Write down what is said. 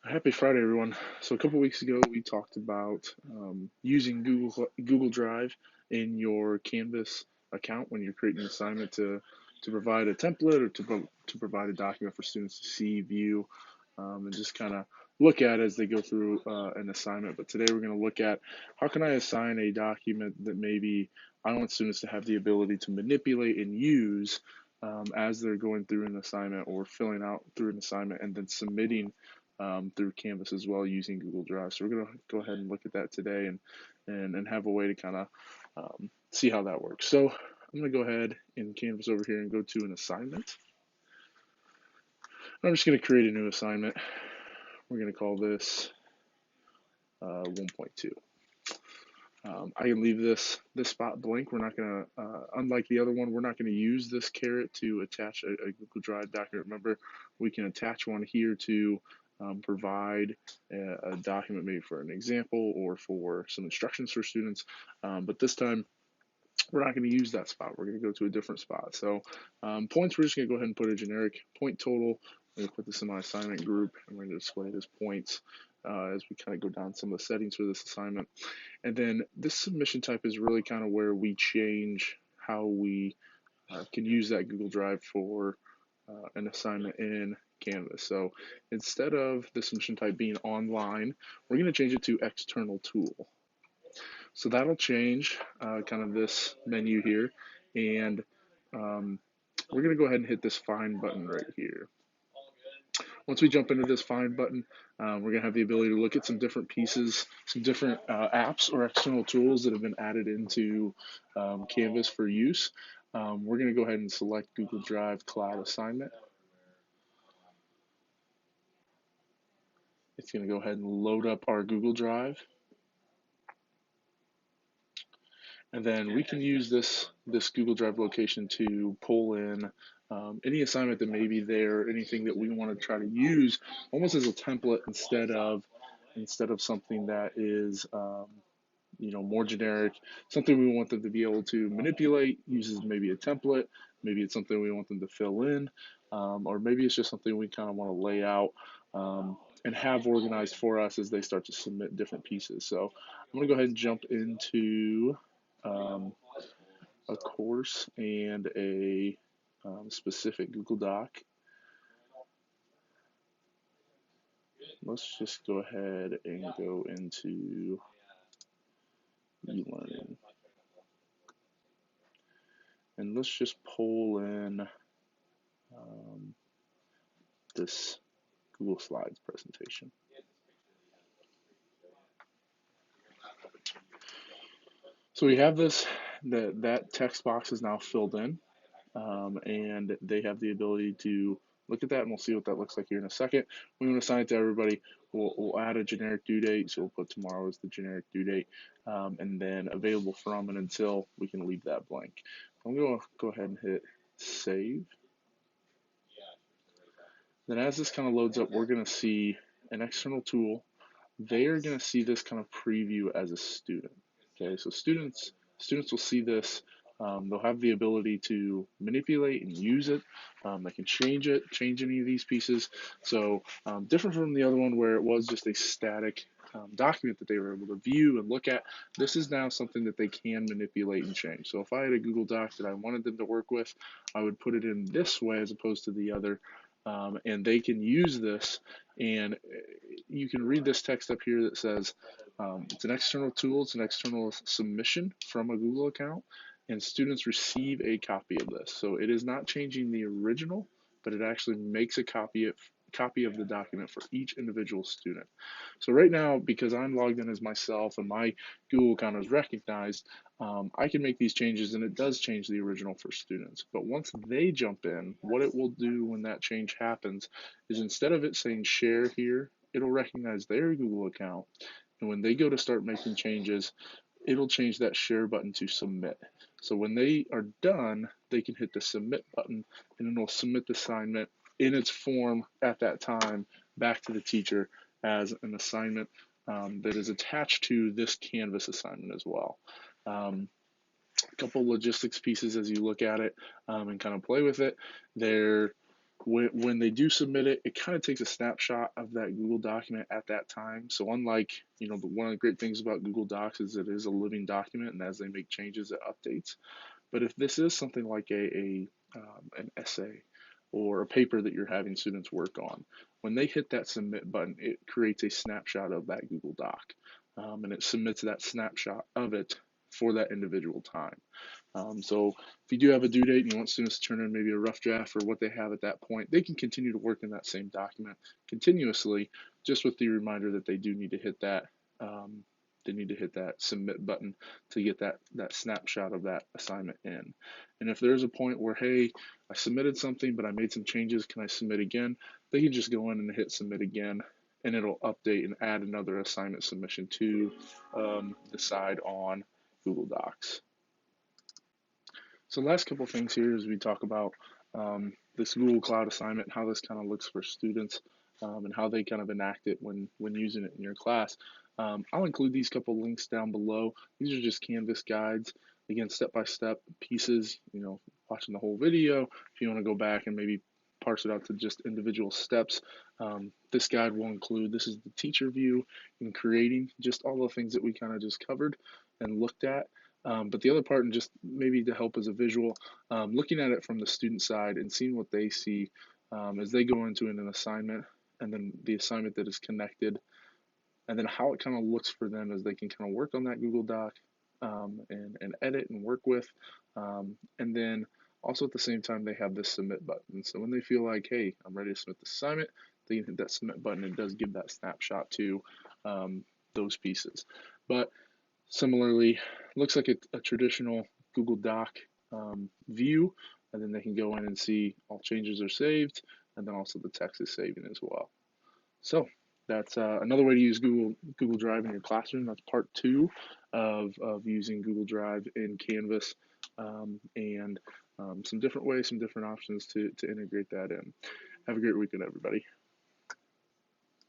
Happy Friday, everyone. So a couple weeks ago, we talked about using Google Drive in your Canvas account when you're creating an assignment to provide a template or to provide a document for students to see, view, and just kind of look at as they go through an assignment. But today we're going to look at how can I assign a document that maybe I want students to have the ability to manipulate and use as they're going through an assignment or filling out through an assignment and then submitting through Canvas as well using Google Drive. So we're going to go ahead and look at that today and have a way to kind of see how that works. So I'm going to go ahead in Canvas over here and go to an assignment. I'm just going to create a new assignment. We're going to call this 1.2. I can leave this spot blank. We're not going to, unlike the other one, we're not going to use this caret to attach a Google Drive document. Remember, we can attach one here to provide a document maybe for an example or for some instructions for students. But this time, we're not going to use that spot. We're going to go to a different spot. So points, we're just going to go ahead and put a generic point total. I'm going to put this in my assignment group, and we're going to display it as points as we kind of go down some of the settings for this assignment. And then this submission type is really kind of where we change how we can use that Google Drive for an assignment in Canvas. So instead of the submission type being online, we're going to change it to external tool. So that'll change kind of this menu here. And we're going to go ahead and hit this find button right here. Once we jump into this find button, we're going to have the ability to look at some different pieces, some different apps or external tools that have been added into Canvas for use. We're going to go ahead and select Google Drive Cloud Assignment. It's going to go ahead and load up our Google Drive. And then we can use this Google Drive location to pull in any assignment that may be there, anything that we want to try to use almost as a template instead of something that is more generic, something we want them to be able to manipulate, uses maybe a template, maybe it's something we want them to fill in, or maybe it's just something we kind of want to lay out and have organized for us as they start to submit different pieces. So I'm going to go ahead and jump into um, a course and a specific Google Doc. Let's just go ahead and go into e-learning. And let's just pull in this Google Slides presentation. So we have this, that text box is now filled in, and they have the ability to look at that, and we'll see what that looks like here in a second. We want to assign it to everybody. We'll add a generic due date, so we'll put tomorrow as the generic due date, and then available from and until, we can leave that blank. I'm going to go ahead and hit save. Then as this kind of loads up, we're going to see an external tool. They are going to see this kind of preview as a student. Okay, so students will see this. They'll have the ability to manipulate and use it. They can change it, change any of these pieces. So different from the other one where it was just a static document that they were able to view and look at. This is now something that they can manipulate and change. So if I had a Google Doc that I wanted them to work with, I would put it in this way as opposed to the other. And they can use this, and you can read this text up here that says it's an external tool, it's an external submission from a Google account, and students receive a copy of this. So it is not changing the original, but it actually makes a copy of the document for each individual student. So right now, because I'm logged in as myself and my Google account is recognized, I can make these changes, and it does change the original for students. But once they jump in, what it will do when that change happens is instead of it saying share here, it'll recognize their Google account. And when they go to start making changes, it'll change that share button to submit. So when they are done, they can hit the submit button, and it'll submit the assignment in its form at that time back to the teacher as an assignment that is attached to this Canvas assignment as well. A couple logistics pieces as you look at it and kind of play with it. when they do submit it, it kind of takes a snapshot of that Google document at that time. So unlike, one of the great things about Google Docs is it is a living document, and as they make changes, it updates. But if this is something like an essay or a paper that you're having students work on, when they hit that submit button, it creates a snapshot of that Google Doc, and it submits that snapshot of it for that individual time. So if you do have a due date and you want students to turn in maybe a rough draft for what they have at that point, they can continue to work in that same document continuously, just with the reminder that they do need to hit that. They need to hit that submit button to get that snapshot of that assignment in. And if there's a point where, hey, I submitted something, but I made some changes, can I submit again? They can just go in and hit submit again, and it'll update and add another assignment submission to the side on Google Docs. So the last couple of things here is we talk about this Google Cloud assignment, how this kind of looks for students, and how they kind of enact it when using it in your class. I'll include these couple links down below. These are just Canvas guides, again, step-by-step pieces, watching the whole video. If you want to go back and maybe parse it out to just individual steps, this guide will include, this is the teacher view in creating just all the things that we kind of just covered and looked at. But the other part, and just maybe to help as a visual, looking at it from the student side and seeing what they see as they go into an assignment, and then the assignment that is connected, and then how it kind of looks for them as they can kind of work on that Google Doc and edit and work with. And then also at the same time, they have this submit button. So when they feel like, hey, I'm ready to submit the assignment, they can hit that submit button. It does give that snapshot to those pieces. But similarly, looks like a traditional Google Doc view, and then they can go in and see all changes are saved, and then also the text is saving as well. So that's another way to use Google Drive in your classroom. That's part 2 of using Google Drive in Canvas, and some different ways, some different options to integrate that in. Have a great weekend, everybody.